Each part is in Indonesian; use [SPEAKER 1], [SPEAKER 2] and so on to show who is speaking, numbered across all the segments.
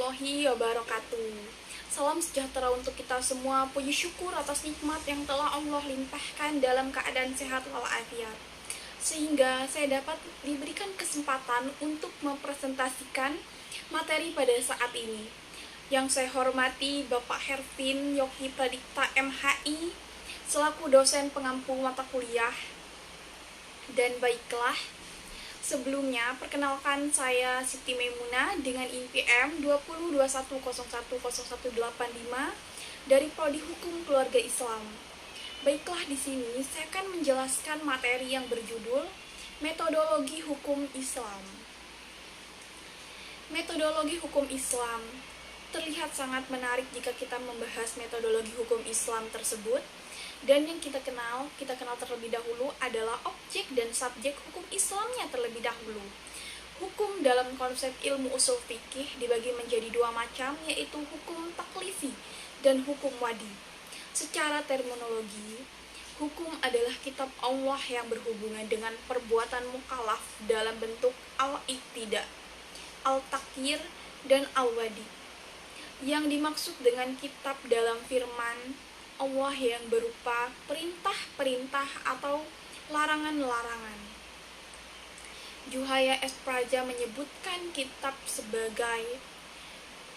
[SPEAKER 1] warahmatullahi wabarakatuh. Salam sejahtera untuk kita semua. Puji syukur atas nikmat yang telah Allah limpahkan dalam keadaan sehat walafiat, sehingga saya dapat diberikan kesempatan untuk mempresentasikan materi pada saat ini. Yang saya hormati Bapak Hervin Yogi Pradipta MHI selaku dosen pengampu mata kuliah. Dan baiklah, sebelumnya, perkenalkan saya Siti Memuna dengan IPM 2021010185 dari Prodi Hukum Keluarga Islam. Baiklah, di sini saya akan menjelaskan materi yang berjudul Metodologi Hukum Islam. Metodologi hukum Islam terlihat sangat menarik jika kita membahas metodologi hukum Islam tersebut. Dan yang kita kenal terlebih dahulu adalah objek dan subjek hukum Islamnya terlebih dahulu. Hukum dalam konsep ilmu usul fikih dibagi menjadi dua macam, yaitu hukum taklifi dan hukum wadi. Secara terminologi, hukum adalah kitab Allah yang berhubungan dengan perbuatan mukallaf dalam bentuk al-iqtida, al-takyir, dan al-wadi. Yang dimaksud dengan kitab dalam firman Allah yang berupa perintah-perintah atau larangan-larangan. Juhaya S. Praja menyebutkan kitab sebagai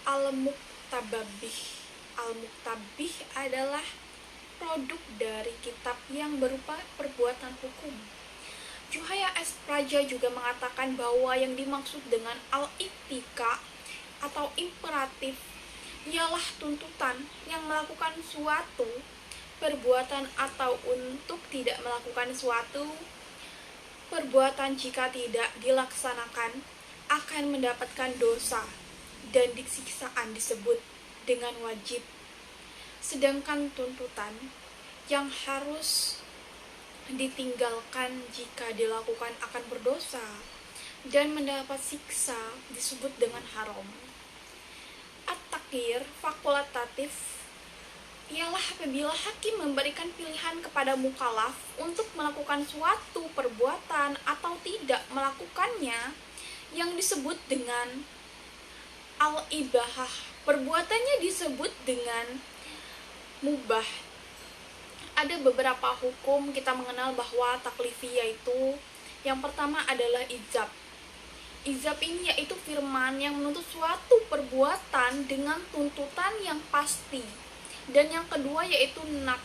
[SPEAKER 1] Al-Muktabih. Al-Muktabih adalah produk dari kitab yang berupa perbuatan hukum. Juhaya S. Praja juga mengatakan bahwa yang dimaksud dengan al-iktika atau imperatif ialah tuntutan yang melakukan suatu perbuatan atau untuk tidak melakukan suatu perbuatan jika tidak dilaksanakan akan mendapatkan dosa dan siksaan disebut dengan wajib. Sedangkan tuntutan yang harus ditinggalkan jika dilakukan akan berdosa dan mendapat siksa disebut dengan haram. At-takyir fakultatif ialah apabila hakim memberikan pilihan kepada mukallaf untuk melakukan suatu perbuatan atau tidak melakukannya, yang disebut dengan al-ibahah. Perbuatannya disebut dengan mubah. Ada beberapa hukum kita mengenal bahwa taklifi, yaitu yang pertama adalah ijab. Ijab ini yaitu firman yang menuntut suatu perbuatan dengan tuntutan yang pasti. Dan yang kedua yaitu naf.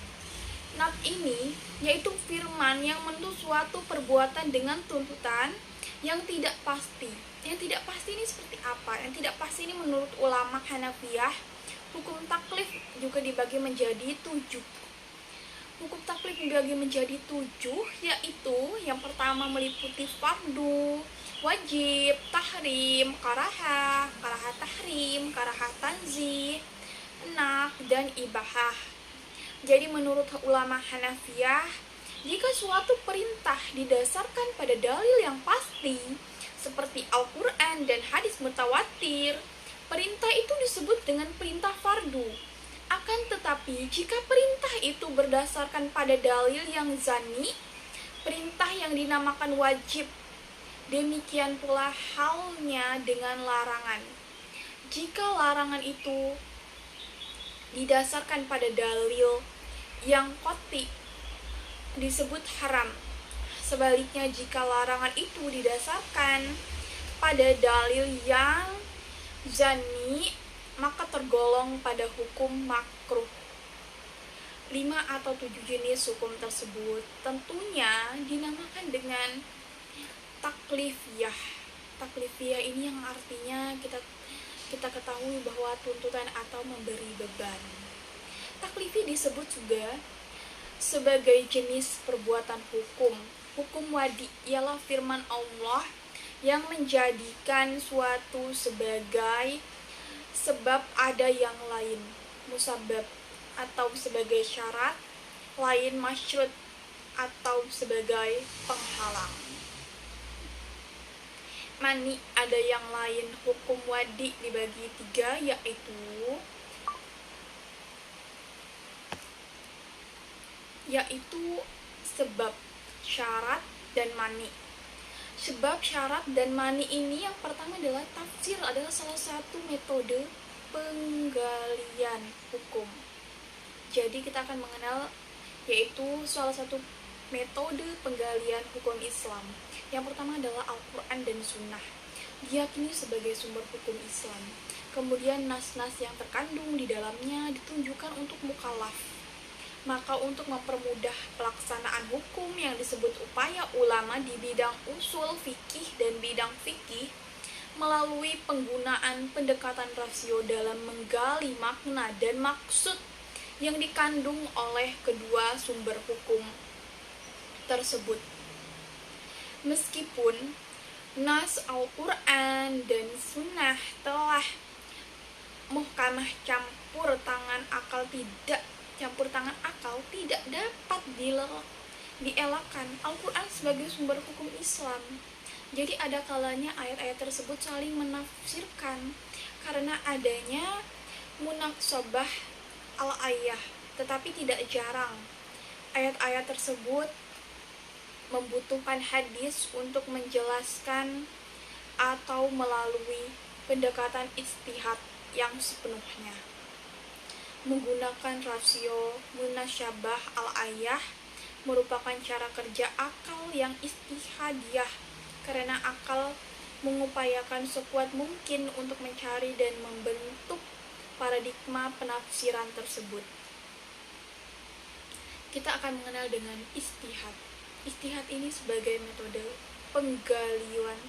[SPEAKER 1] Naf ini yaitu firman yang menuntut suatu perbuatan dengan tuntutan yang tidak pasti. Yang tidak pasti ini seperti apa? Yang tidak pasti ini menurut ulama Hanafiyah, hukum taklif juga dibagi menjadi 7. Hukum taklif dibagi menjadi 7, yaitu yang pertama meliputi fardu, wajib, tahrim, karahah tahrim, karahah tanzih, enak, dan ibahah. Jadi menurut ulama Hanafiyah, jika suatu perintah didasarkan pada dalil yang pasti seperti Al-Quran dan hadis mutawatir, perintah itu disebut dengan perintah fardu. Akan tetapi jika perintah itu berdasarkan pada dalil yang zani, perintah yang dinamakan wajib. Demikian pula halnya dengan larangan. Jika larangan itu didasarkan pada dalil yang qati, disebut haram. Sebaliknya, jika larangan itu didasarkan pada dalil yang zani, maka tergolong pada hukum makruh. 5 atau 7 jenis hukum tersebut tentunya dinamakan dengan taklifiyah. Taklifiyah ini yang artinya kita ketahui bahwa tuntutan atau memberi beban. Taklifi disebut juga sebagai jenis perbuatan hukum. Hukum wadi ialah firman Allah yang menjadikan suatu sebagai sebab ada yang lain, musabab, atau sebagai syarat lain, masyrut, atau sebagai penghalang. Mani ada yang lain. Hukum wadi dibagi 3, yaitu sebab, syarat, dan mani. Sebab syarat dan mani ini yang pertama adalah tafsir adalah salah satu metode penggalian hukum. Jadi kita akan mengenal yaitu salah satu metode penggalian hukum Islam. Yang pertama adalah Al-Quran dan Sunnah, diyakini sebagai sumber hukum Islam. Kemudian nas-nas yang terkandung di dalamnya ditunjukkan untuk mukallaf. Maka untuk mempermudah pelaksanaan hukum yang disebut upaya ulama di bidang usul fikih dan bidang fikih melalui penggunaan pendekatan rasio dalam menggali makna dan maksud yang dikandung oleh kedua sumber hukum tersebut. Meskipun nas Al-Quran dan Sunnah telah muhkamah campur tangan akal tidak dapat dielakkan Al-Quran sebagai sumber hukum Islam. Jadi ada kalanya ayat-ayat tersebut saling menafsirkan karena adanya munaksabah al-ayah, tetapi tidak jarang ayat-ayat tersebut membutuhkan hadis untuk menjelaskan atau melalui pendekatan ijtihad yang sepenuhnya. Menggunakan rasio munasyabah al-ayah merupakan cara kerja akal yang ijtihadiyah karena akal mengupayakan sekuat mungkin untuk mencari dan membentuk paradigma penafsiran tersebut. Kita akan mengenal dengan ijtihad. Ijtihad ini sebagai metode penggalian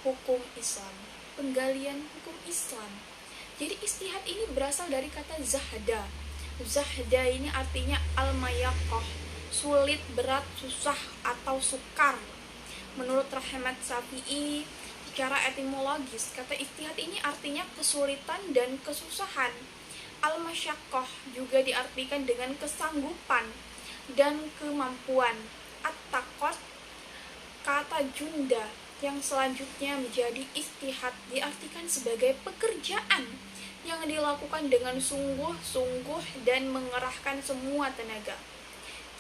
[SPEAKER 1] hukum Islam. Penggalian hukum Islam. Jadi ijtihad ini berasal dari kata zahda. Zahda ini artinya al-mayaqqah, sulit, berat, susah atau sukar. Menurut Rahmat Syafi'i, secara etimologis, kata ijtihad ini artinya kesulitan dan kesusahan. Al-masyaqqah juga diartikan dengan kesanggupan dan kemampuan. At-taqat, kata junda yang selanjutnya menjadi ijtihad diartikan sebagai pekerjaan yang dilakukan dengan sungguh-sungguh dan mengerahkan semua tenaga.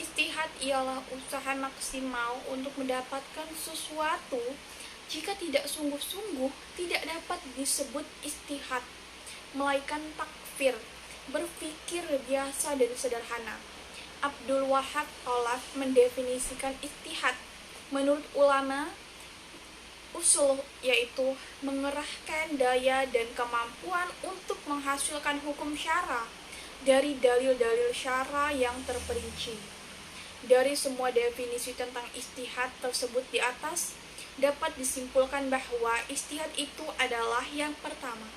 [SPEAKER 1] Ijtihad ialah usaha maksimal untuk mendapatkan sesuatu. Jika tidak sungguh-sungguh, tidak dapat disebut ijtihad, melainkan takfir, berpikir biasa dan sederhana. Abdul Wahab Khalaf mendefinisikan ijtihad menurut ulama usul, yaitu mengerahkan daya dan kemampuan untuk menghasilkan hukum syara dari dalil-dalil syara yang terperinci. Dari semua definisi tentang ijtihad tersebut di atas, dapat disimpulkan bahwa ijtihad itu adalah yang pertama,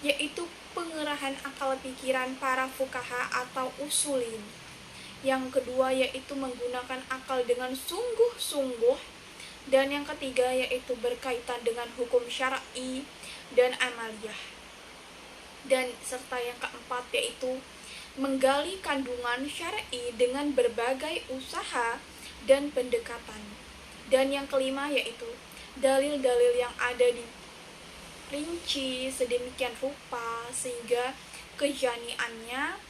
[SPEAKER 1] yaitu pengerahan akal pikiran para fuqaha atau usulin. Yang kedua yaitu menggunakan akal dengan sungguh-sungguh. Dan yang ketiga yaitu berkaitan dengan hukum syar'i dan amaliyah. Dan serta yang keempat yaitu menggali kandungan syar'i dengan berbagai usaha dan pendekatan. Dan yang kelima yaitu dalil-dalil yang ada dirinci sedemikian rupa sehingga kejaniannya.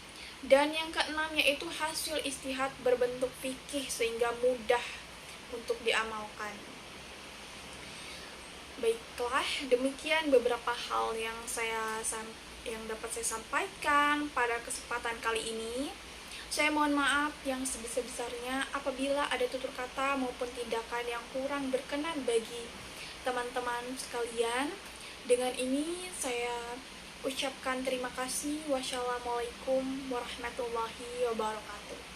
[SPEAKER 1] Dan yang keenam yaitu hasil ijtihad berbentuk fikih sehingga mudah untuk diamalkan. Baiklah, demikian beberapa hal yang dapat saya sampaikan pada kesempatan kali ini. Saya mohon maaf yang sebesar-besarnya apabila ada tutur kata maupun tindakan yang kurang berkenan bagi teman-teman sekalian. Dengan ini saya ucapkan terima kasih. Wassalamualaikum warahmatullahi wabarakatuh.